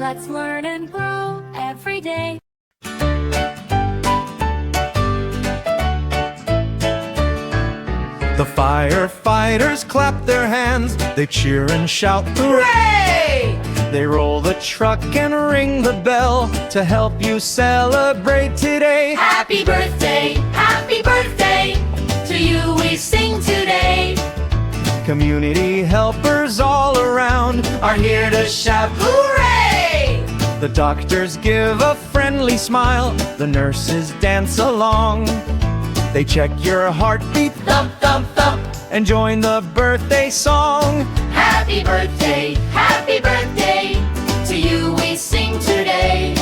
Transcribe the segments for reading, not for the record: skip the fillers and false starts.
Let's learn and grow every day. The firefighters clap their hands, they cheer and shout, hooray! They roll the truck and ring the bell to help you celebrate today. Happy birthday to you we sing today. Community helpers all around are here to shout, Hooray! the doctors give a friendly smile, the nurses dance along. They check your heartbeat, Thump, thump, thump. and join the birthday song. Happy birthday to you we sing today.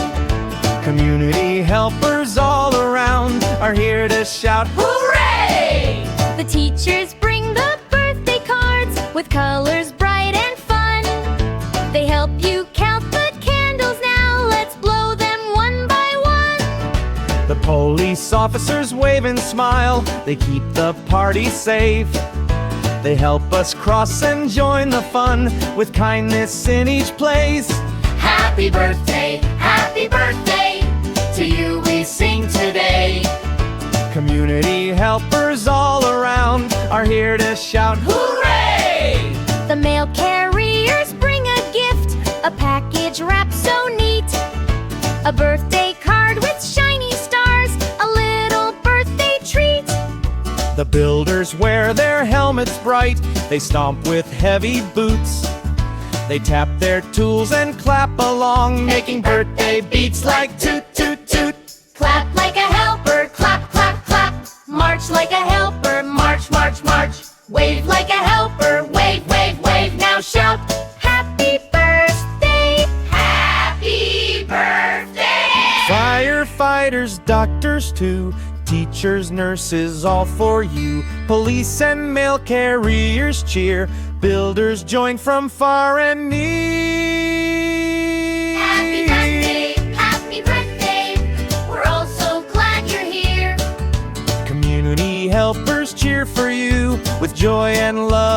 Community helpers all around are here to shout, Hooray! The teachers bring the birthday cards with colors bright and fun. They help you count the candles now, let's blow them one by one. the police officers wave and smile, they keep the party safe. They help us cross and join the fun with kindness in each place. Happy birthday to you we sing today. Community helpers all around are here to shout, Hooray! The mail carriers bring a gift, a package wrapped so neat. A birthday card with shiny stars, a little birthday treat. the builders wear their helmets bright, they stomp with heavy boots. They tap their tools and clap along, making birthday beats like toot toot toot. Clap like a helper, clap, clap, clap. March like a helper, march, march, march. Wave like a helper, wave, wave, wave. Now shout, happy birthday, happy birthday. Firefighters, doctors too, teachers, nurses, all for you. Police and mail carriers cheer, builders join from far and near. Happy birthday, we're all so glad you're here. Community helpers cheer for you with joy and love.